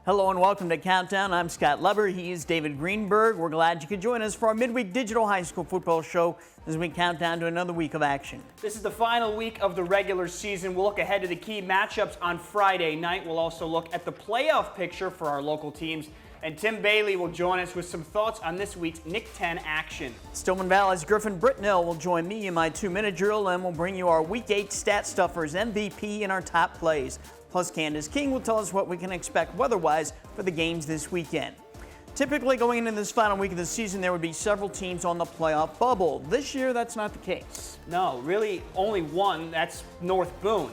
Hello and welcome to Countdown. I'm Scott Leber. He is David Greenberg. We're glad you could join us for our midweek digital high school football show as we count down to another week of action. This is the final week of the regular season. We'll look ahead to the key matchups on Friday night. We'll also look at the playoff picture for our local teams. And Tim Bailey will join us with some thoughts on this week's Nick 10 action. Stillman Valley's Griffin Brittnell will join me in my 2-minute drill, and we'll bring you our Week 8 Stat Stuffers, MVP, and our top plays. Plus, Candace King will tell us what we can expect weather-wise for the games this weekend. Typically, going into this final week of the season, there would be several teams on the playoff bubble. This year, that's not the case. No, really only one. That's North Boone.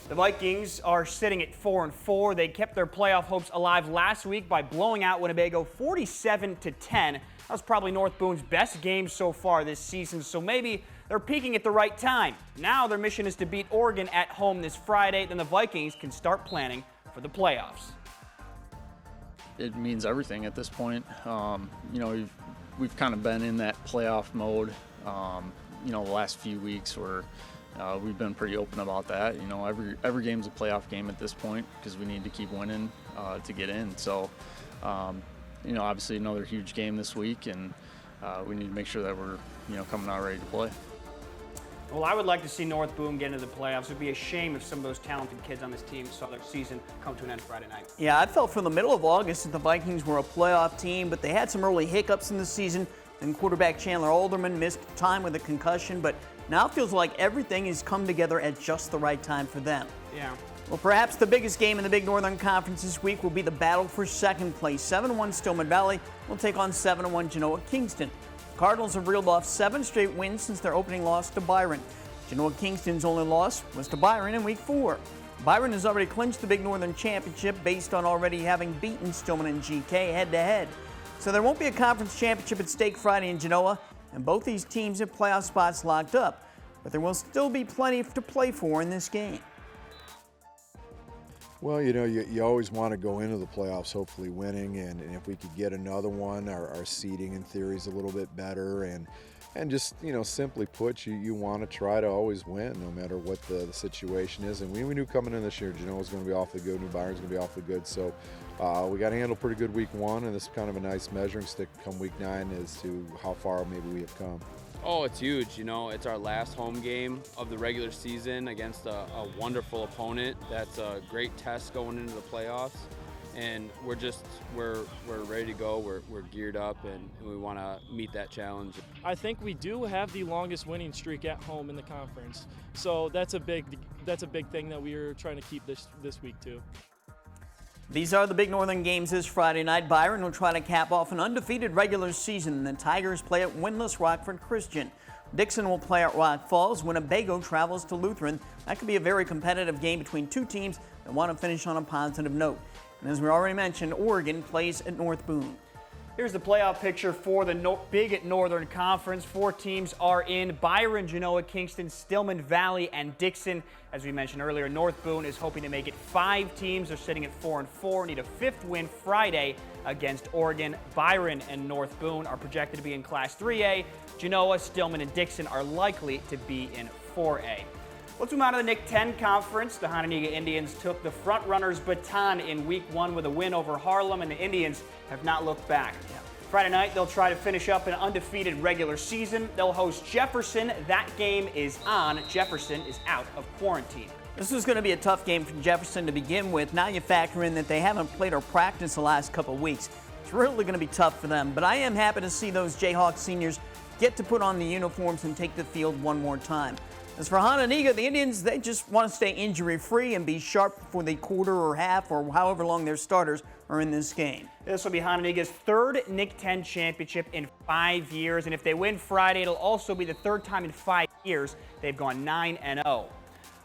The Vikings are sitting at 4-4. They kept their playoff hopes alive last week by blowing out Winnebago 47-10. That was probably North Boone's best game so far this season, so maybe they're peaking at the right time. Now their mission is to beat Oregon at home this Friday. Then the Vikings can start planning for the playoffs. It means everything at this point. We've kind of been in that playoff mode, the last few weeks where we've been pretty open about that. Every game's a playoff game at this point because we need to keep winning to get in. So, obviously another huge game this week, and we need to make sure that we're, coming out ready to play. Well, I would like to see North Boone get into the playoffs. It would be a shame if some of those talented kids on this team saw their season come to an end Friday night. Yeah, I felt from the middle of August that the Vikings were a playoff team, but they had some early hiccups in the season. And quarterback Chandler Alderman missed time with a concussion, but now it feels like everything has come together at just the right time for them. Yeah. Well, perhaps the biggest game in the Big Northern Conference this week will be the battle for second place. 7-1 Stillman Valley will take on 7-1 Genoa Kingston. Cardinals have reeled off 7 straight wins since their opening loss to Byron. Genoa Kingston's only loss was to Byron in Week 4. Byron has already clinched the Big Northern Championship based on already having beaten Stillman and GK head-to-head. So there won't be a conference championship at stake Friday in Genoa, and both these teams have playoff spots locked up. But there will still be plenty to play for in this game. Well, you always want to go into the playoffs hopefully winning, and if we could get another one, our seeding in theory is a little bit better, and just, simply put, you want to try to always win no matter what the situation is. And we knew coming in this year, Genoa's going to be awfully good, New Byron's going to be awfully good, so we got to handle pretty good Week 1, and this is kind of a nice measuring stick come Week 9 as to how far maybe we have come. Oh, it's huge. It's our last home game of the regular season against a wonderful opponent. That's a great test going into the playoffs, and we're ready to go. We're geared up, and we want to meet that challenge. I think we do have the longest winning streak at home in the conference, so that's a big thing that we are trying to keep this week too. These are the Big Northern games this Friday night. Byron will try to cap off an undefeated regular season. The Tigers play at winless Rockford Christian. Dixon will play at Rock Falls. Winnebago travels to Lutheran. That could be a very competitive game between two teams that want to finish on a positive note. And as we already mentioned, Oregon plays at North Boone. Here's the playoff picture for the Big Northern Conference. 4 teams are in: Byron, Genoa, Kingston, Stillman Valley, and Dixon. As we mentioned earlier, North Boone is hoping to make it 5 teams. They're sitting at 4-4, need a 5th win Friday against Oregon. Byron and North Boone are projected to be in Class 3A. Genoa, Stillman, and Dixon are likely to be in 4A. Let's move on to the Nick 10 Conference. The Hononegah Indians took the front-runners' baton in Week 1 with a win over Harlem, and the Indians have not looked back. Friday night, they'll try to finish up an undefeated regular season. They'll host Jefferson. That game is on. Jefferson is out of quarantine. This is going to be a tough game for Jefferson to begin with. Now you factor in that they haven't played or practiced the last couple of weeks. It's really going to be tough for them, but I am happy to see those Jayhawk seniors get to put on the uniforms and take the field one more time. As for Hononegah, the Indians, they just want to stay injury-free and be sharp for the quarter or half or however long their starters are in this game. This will be Hononegah's 3rd Nick 10 championship in 5 years, and if they win Friday, it'll also be the 3rd time in 5 years they've gone 9-0.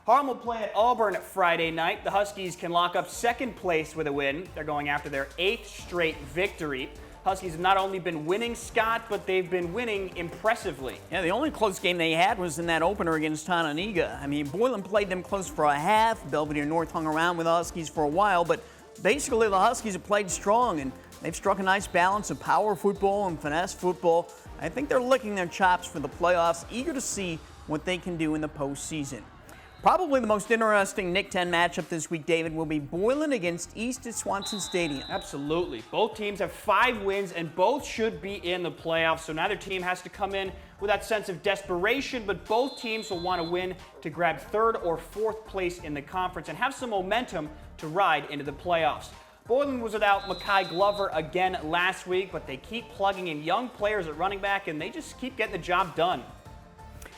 Harlem will play at Auburn Friday night. The Huskies can lock up 2nd place with a win. They're going after their 8th straight victory. Huskies have not only been winning, Scott, but they've been winning impressively. Yeah, the only close game they had was in that opener against Hononegah. I mean, Boylan played them close for a half. Belvedere North hung around with the Huskies for a while, but basically the Huskies have played strong, and they've struck a nice balance of power football and finesse football. I think they're licking their chops for the playoffs, eager to see what they can do in the postseason. Probably the most interesting Nick 10 matchup this week, David, will be Boylan against East at Swanson Stadium. Absolutely. Both teams have 5 wins, and both should be in the playoffs, so neither team has to come in with that sense of desperation, but both teams will want to win to grab 3rd or 4th place in the conference and have some momentum to ride into the playoffs. Boylan was without Makai Glover again last week, but they keep plugging in young players at running back, and they just keep getting the job done.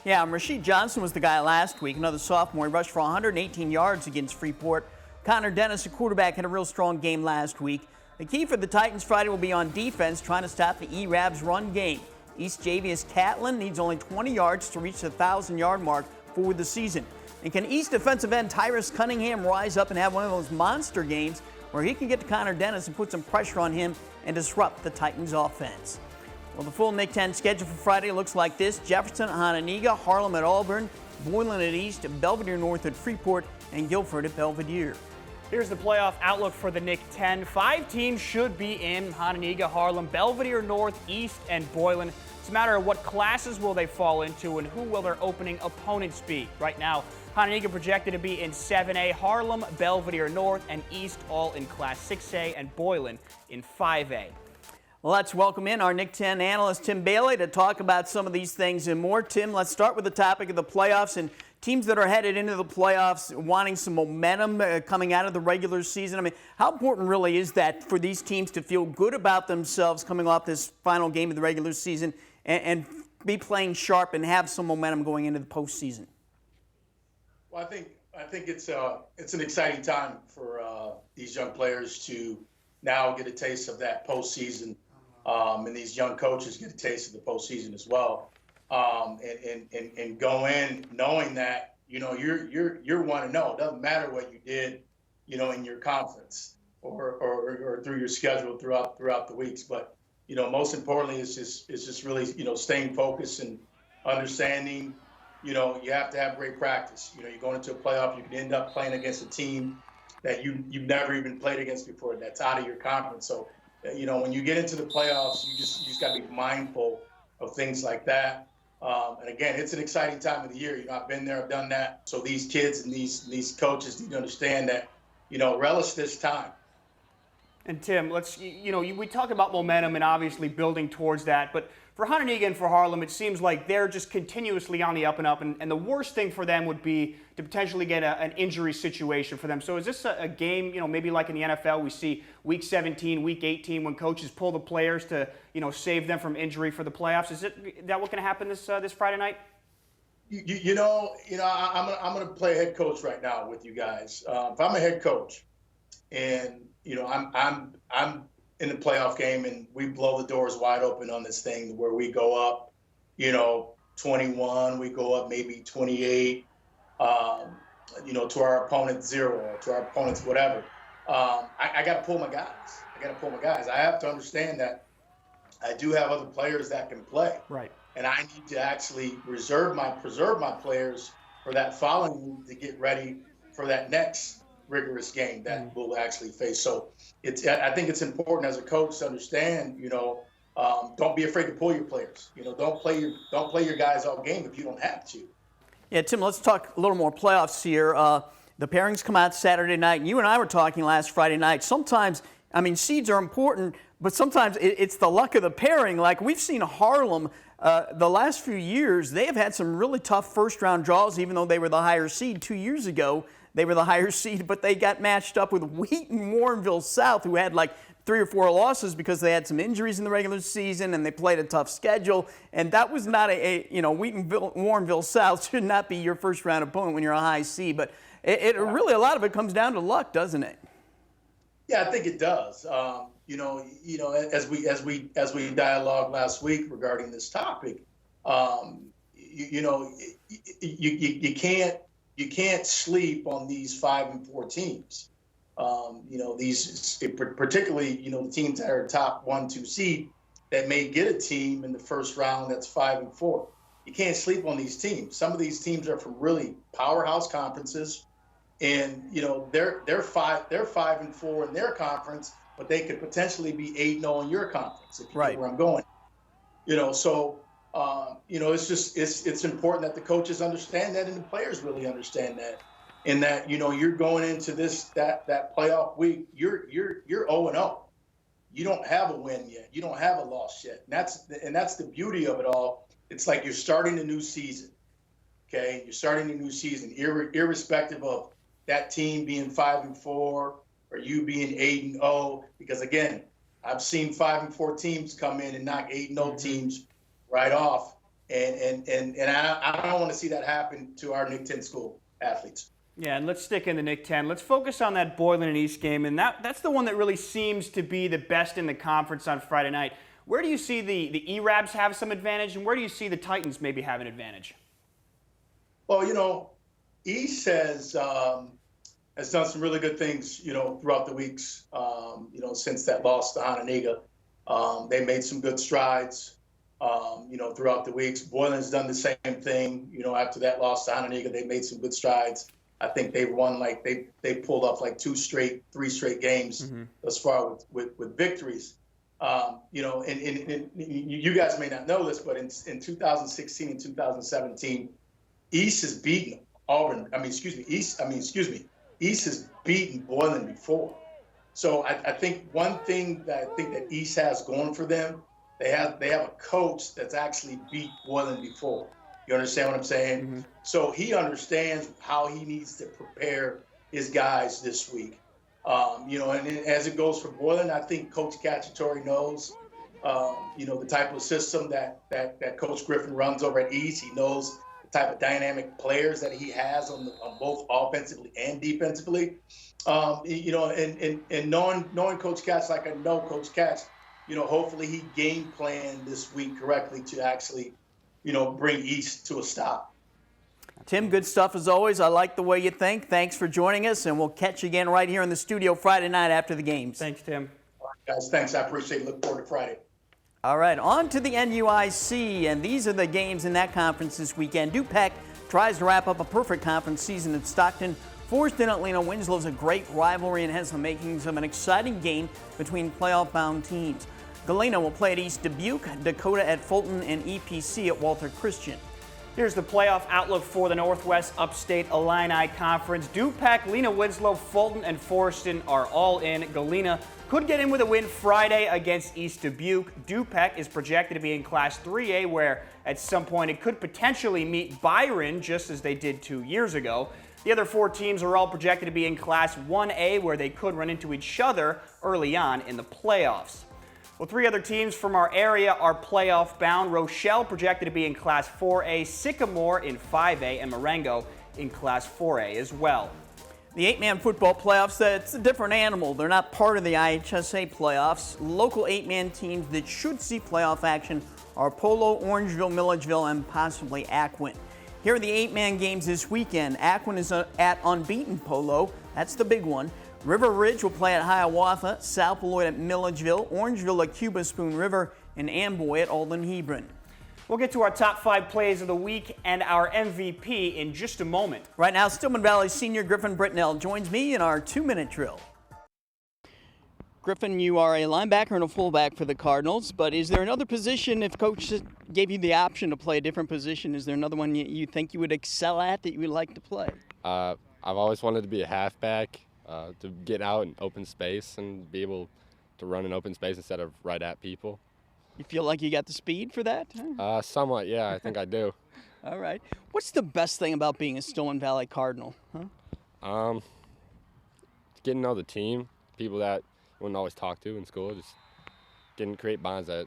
Yeah, Rasheed Johnson was the guy last week, another sophomore. He rushed for 118 yards against Freeport. Connor Dennis, a quarterback, had a real strong game last week. The key for the Titans Friday will be on defense, trying to stop the E-Rabs run game. East Javius Catlin needs only 20 yards to reach the 1,000-yard mark for the season. And can East defensive end Tyrus Cunningham rise up and have one of those monster games where he can get to Connor Dennis and put some pressure on him and disrupt the Titans offense? Well, the full Nick 10 schedule for Friday looks like this: Jefferson at Hononegah, Harlem at Auburn, Boylan at East, Belvedere North at Freeport, and Guilford at Belvedere. Here's the playoff outlook for the Nick 10. 5 teams should be in: Hononegah, Harlem, Belvedere North, East, and Boylan. It's a matter of what classes will they fall into and who will their opening opponents be. Right now, Hononegah projected to be in 7A, Harlem, Belvedere North, and East all in Class 6A, and Boylan in 5A. Well, let's welcome in our Nick 10 analyst, Tim Bailey, to talk about some of these things and more. Tim, let's start with the topic of the playoffs and teams that are headed into the playoffs wanting some momentum coming out of the regular season. I mean, how important really is that for these teams to feel good about themselves coming off this final game of the regular season and be playing sharp and have some momentum going into the postseason? Well, I think it's an exciting time for these young players to now get a taste of that postseason. And these young coaches get a taste of the postseason as well, and go in knowing that you're 1-0. It doesn't matter what you did, in your conference or through your schedule throughout the weeks. But most importantly, it's just really staying focused and understanding. You have to have great practice. You're going into a playoff, you could end up playing against a team that you've never even played against before. That's out of your conference. So. When you get into the playoffs, you just got to be mindful of things like that. And again, it's an exciting time of the year. I've been there, I've done that. So these kids and these coaches need to understand that, relish this time. And Tim, we talk about momentum and obviously building towards that, but for Hononegah and for Harlem, it seems like they're just continuously on the up and up, and the worst thing for them would be to potentially get an injury situation for them. So is this a game, maybe like in the NFL, we see week 17, week 18, when coaches pull the players to, save them from injury for the playoffs? Is that what can happen this Friday night? I'm going to play head coach right now with you guys. If I'm a head coach and, I'm in the playoff game and we blow the doors wide open on this thing where we go up, 21, we go up maybe 28, to our opponent's 0 or to our opponent's whatever. I got to pull my guys. I have to understand that I do have other players that can play. Right. And I need to actually preserve my players for that following week to get ready for that next rigorous game that we'll actually face. So I think it's important as a coach to understand, don't be afraid to pull your players. Don't play your guys all game if you don't have to. Yeah, Tim, let's talk a little more playoffs here. The pairings come out Saturday night, and you and I were talking last Friday night. Sometimes, seeds are important, but sometimes it's the luck of the pairing. Like we've seen Harlem the last few years, they have had some really tough first-round draws, even though they were the higher seed 2 years ago. They were the higher seed, but they got matched up with Wheaton Warrenville South, who had like 3 or 4 losses because they had some injuries in the regular season and they played a tough schedule. And that was not Wheaton Warrenville South should not be your first-round opponent when you're a high seed. But really a lot of it comes down to luck, doesn't it? Yeah, I think it does. As we dialogued last week regarding this topic, you can't sleep on these 5 and 4 teams. These particularly the teams that are top 1-2 seed that may get a team in the first round that's 5 and 4. You can't sleep on these teams. Some of these teams are from really powerhouse conferences, and they're 5 and 4 in their conference, but they could potentially be 8-0 in your conference if you know where I'm going. So it's important that the coaches understand that and the players really understand that. And that, you're going into that playoff week, you're 0-0. You don't have a win yet. You don't have a loss yet. And that's the beauty of it all. It's like you're starting a new season. Okay, you're starting a new season, irrespective of that team being 5-4 or you being 8-0. Because again, I've seen 5-4 teams come in and knock 8-0 teams right off, and I don't want to see that happen to our Nick 10 school athletes. Yeah, and let's stick in the Nick 10. Let's focus on that Boylan and East game, and that's the one that really seems to be the best in the conference on Friday night. Where do you see the E-Rabs have some advantage, and where do you see the Titans maybe have an advantage? Well, East has done some really good things, throughout the weeks, since that loss to Hononegah. They made some good strides, throughout the weeks. Boylan's done the same thing, after that loss to Hononegah. They made some good strides. I think they've won, they pulled off 3 straight games thus far with victories. And you guys may not know this, but in 2016 and 2017, East has beaten East has beaten Boylan before. So I think one thing that East has going for them, they have a coach that's actually beat Boylan before. You understand what I'm saying? Mm-hmm. So he understands how he needs to prepare his guys this week. And as it goes for Boylan, I think Coach Cacciatore knows, the type of system that Coach Griffin runs over at East. He knows the type of dynamic players that he has on both offensively and defensively. And knowing Coach Katz like I know Coach Katz, hopefully he game planned this week correctly to actually, bring East to a stop. Tim, good stuff as always. I like the way you think. Thanks for joining us, and we'll catch you again right here in the studio Friday night after the games. Thanks, Tim. All right, guys, thanks. I appreciate it. Look forward to Friday. All right, on to the NUIC, and these are the games in that conference this weekend. DuPec tries to wrap up a perfect conference season at Stockton. Forest in Atlanta Winslow's a great rivalry and has the makings of an exciting game between playoff-bound teams. Galena will play at East Dubuque, Dakota at Fulton, and EPC at Walter Christian. Here's the playoff outlook for the Northwest Upstate Illini Conference. DuPec, Lena Winslow, Fulton, and Forreston are all in. Galena could get in with a win Friday against East Dubuque. DuPec is projected to be in Class 3A, where at some point it could potentially meet Byron, just as they did 2 years ago. The other 4 teams are all projected to be in Class 1A, where they could run into each other early on in the playoffs. Well, 3 other teams from our area are playoff bound. Rochelle projected to be in Class 4A, Sycamore in 5A, and Marengo in Class 4A as well. The 8-man football playoffs, it's a different animal. They're not part of the IHSA playoffs. Local 8-man teams that should see playoff action are Polo, Orangeville, Milledgeville, and possibly Aquin. Here are the 8-man games this weekend. Aquin is at unbeaten Polo. That's the big one. River Ridge will play at Hiawatha, South Beloit at Milledgeville, Orangeville at Cuba Spoon River, and Amboy at Alden Hebron. We'll get to our top 5 plays of the week and our MVP in just a moment. Right now, Stillman Valley senior Griffin Brittnell joins me in our 2-minute drill. Griffin, you are a linebacker and a fullback for the Cardinals, but is there another position, if Coach gave you the option to play a different position, is there another one you think you would excel at that you would like to play? I've always wanted to be a halfback. To get out in open space and be able to run in open space instead of right at people. You feel like you got the speed for that? Somewhat, yeah, I think I do. All right. What's the best thing about being a Stillman Valley Cardinal? Getting to know the team, people that you wouldn't always talk to in school, just create bonds that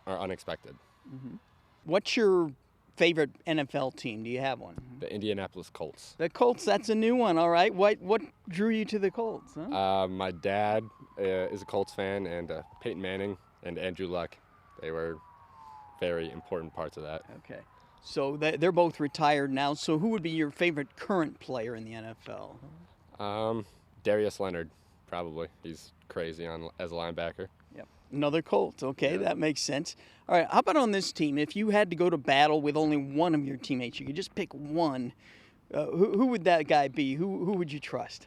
are unexpected. Mm-hmm. What's your favorite NFL team? Do you have one? The Indianapolis Colts. The Colts, that's a new one, all right. What drew you to the Colts? Huh? My dad is a Colts fan, and Peyton Manning and Andrew Luck, they were very important parts of that. Okay. So they're both retired now, so who would be your favorite current player in the NFL? Darius Leonard, probably. He's crazy as a linebacker. Yep. Another Colt. Okay, yeah. That makes sense. All right, how about on this team? If you had to go to battle with only one of your teammates, you could just pick one, who would that guy be? Who would you trust?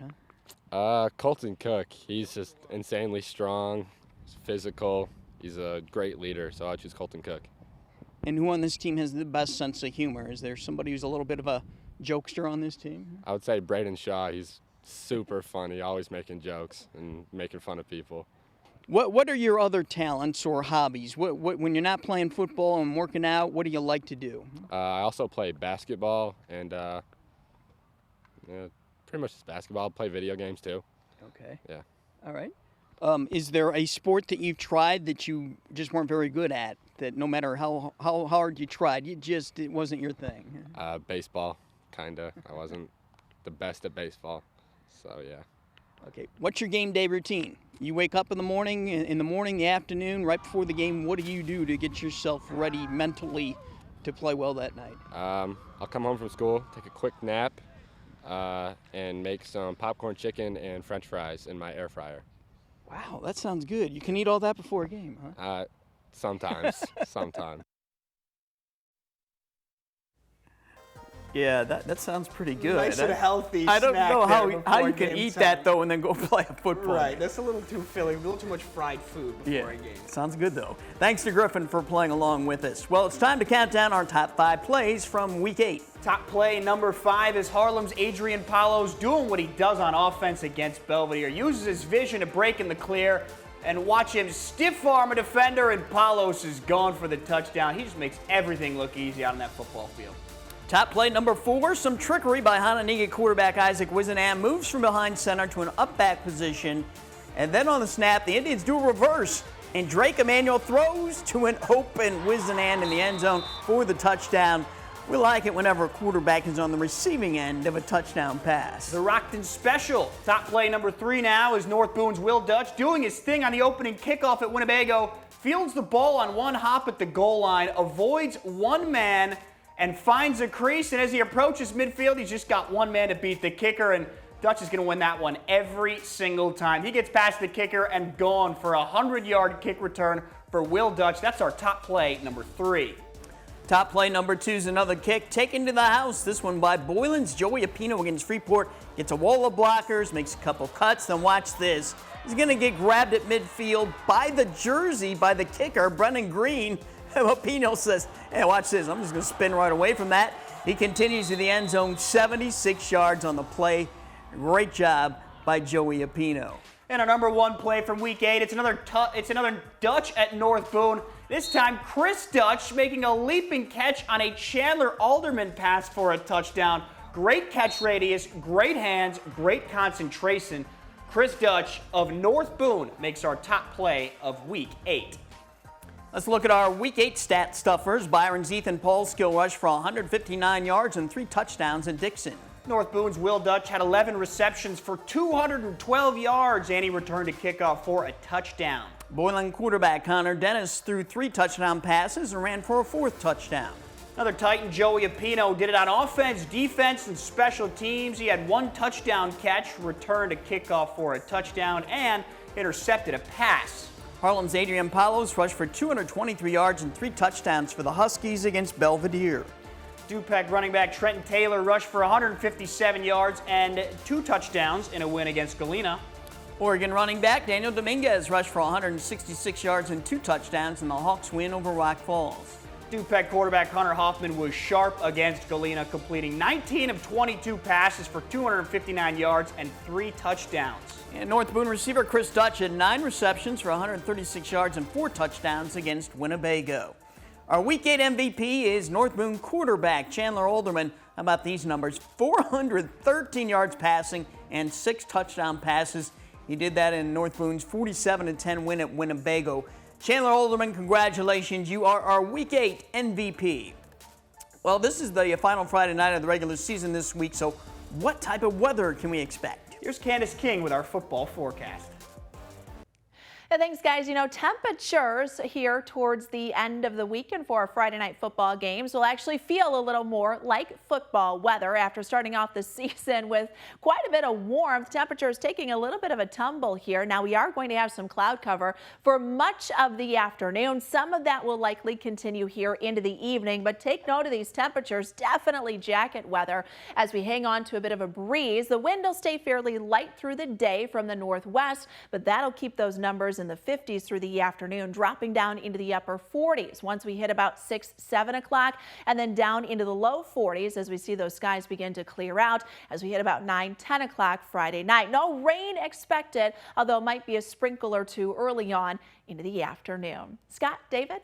Colton Cook. He's just insanely strong, he's physical. He's a great leader, so I'll choose Colton Cook. And who on this team has the best sense of humor? Is there somebody who's a little bit of a jokester on this team? I would say Braden Shaw. He's super funny, always making jokes and making fun of people. What are your other talents or hobbies? What when you're not playing football and working out, what do you like to do? I also play basketball and pretty much just basketball. Play video games too. Okay. Yeah. All right. Is there a sport that you've tried that you just weren't very good at? That no matter how hard you tried, it wasn't your thing? Baseball, kinda. I wasn't the best at baseball, so yeah. Okay. What's your game day routine? You wake up in the morning, the afternoon, right before the game. What do you do to get yourself ready mentally to play well that night? I'll come home from school, take a quick nap, and make some popcorn chicken and French fries in my air fryer. Wow, that sounds good. You can eat all that before a game, huh? Sometimes. Sometimes. Yeah, that sounds pretty good. Nice and healthy. I don't snack know there how before you can game eat time. that, though, and then go play a football Right, game. that's a little too filling, a little too much fried food before a game. Sounds good, though. Thanks to Griffin for playing along with us. Well, it's time to count down our top 5 plays from Week 8. Top play number 5 is Harlem's Adrian Palos doing what he does on offense against Belvedere. Uses his vision to break in the clear and watch him stiff arm a defender, and Palos is gone for the touchdown. He just makes everything look easy out on that football field. Top play number 4, some trickery by Hononegah quarterback Isaac Wizenam moves from behind center to an up back position. And then on the snap, the Indians do a reverse, and Drake Emanuel throws to an open Wizenam in the end zone for the touchdown. We like it whenever a quarterback is on the receiving end of a touchdown pass. The Rockton Special. Top play number 3 now is North Boone's Will Dutch doing his thing on the opening kickoff at Winnebago. Fields the ball on one hop at the goal line, avoids one man, and finds a crease. And as he approaches midfield, he's just got one man to beat the kicker, and Dutch is going to win that one every single time. He gets past the kicker and gone for a 100-yard kick return for Will Dutch. That's our top play number 3. Top play number 2 is another kick taken to the house. This one by Boylan's Joey Apino against Freeport. Gets a wall of blockers, makes a couple cuts, then watch this. He's going to get grabbed at midfield by the jersey by the kicker, Brennan Green. Apino says, hey, watch this. I'm just going to spin right away from that. He continues to the end zone, 76 yards on the play. Great job by Joey Apino. And our number 1 play from Week 8, it's another Dutch at North Boone. This time, Chris Dutch making a leaping catch on a Chandler Alderman pass for a touchdown. Great catch radius, great hands, great concentration. Chris Dutch of North Boone makes our top play of Week 8. Let's look at our Week 8 stat stuffers. Byron's Ethan Paul skill rush for 159 yards and 3 touchdowns in Dixon. North Boone's Will Dutch had 11 receptions for 212 yards, and he returned a kickoff for a touchdown. Boylan quarterback Connor Dennis threw 3 touchdown passes and ran for a 4th touchdown. Another Titan, Joey Apino, did it on offense, defense, and special teams. He had 1 touchdown catch, returned a kickoff for a touchdown, and intercepted a pass. Harlem's Adrian Palos rushed for 223 yards and 3 touchdowns for the Huskies against Belvedere. Dupec running back Trenton Taylor rushed for 157 yards and 2 touchdowns in a win against Galena. Oregon running back Daniel Dominguez rushed for 166 yards and 2 touchdowns in the Hawks win over Rock Falls. Dupec quarterback Hunter Hoffman was sharp against Galena, completing 19 of 22 passes for 259 yards and 3 touchdowns. And North Boone receiver Chris Dutch had 9 receptions for 136 yards and 4 touchdowns against Winnebago. Our Week 8 MVP is North Boone quarterback Chandler Alderman. How about these numbers? 413 yards passing and 6 touchdown passes. He did that in North Boone's 47-10 win at Winnebago. Chandler Alderman, congratulations. You are our Week 8 MVP. Well, this is the final Friday night of the regular season this week, so what type of weather can we expect? Here's Candace King with our football forecast. And thanks, guys. You know, temperatures here towards the end of the weekend for our Friday night football games will actually feel a little more like football weather after starting off the season with quite a bit of warmth. Temperatures taking a little bit of a tumble here. Now, we are going to have some cloud cover for much of the afternoon. Some of that will likely continue here into the evening, but take note of these temperatures. Definitely jacket weather as we hang on to a bit of a breeze. The wind will stay fairly light through the day from the northwest, but that'll keep those numbers in the 50s through the afternoon, dropping down into the upper 40s once we hit about 6, 7 o'clock, and then down into the low 40s as we see those skies begin to clear out as we hit about 9, 10 o'clock Friday night. No rain expected, although it might be a sprinkle or two early on into the afternoon. Scott, David?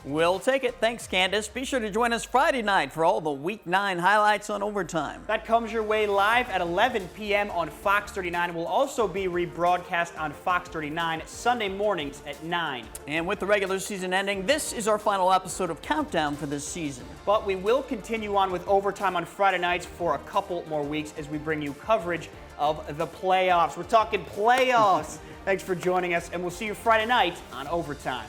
We'll take it. Thanks, Candace. Be sure to join us Friday night for all the Week 9 highlights on Overtime. That comes your way live at 11 p.m. on Fox 39. It will also be rebroadcast on Fox 39 Sunday mornings at 9. And with the regular season ending, this is our final episode of Countdown for this season. But we will continue on with Overtime on Friday nights for a couple more weeks as we bring you coverage of the playoffs. We're talking playoffs. Thanks for joining us, and we'll see you Friday night on Overtime.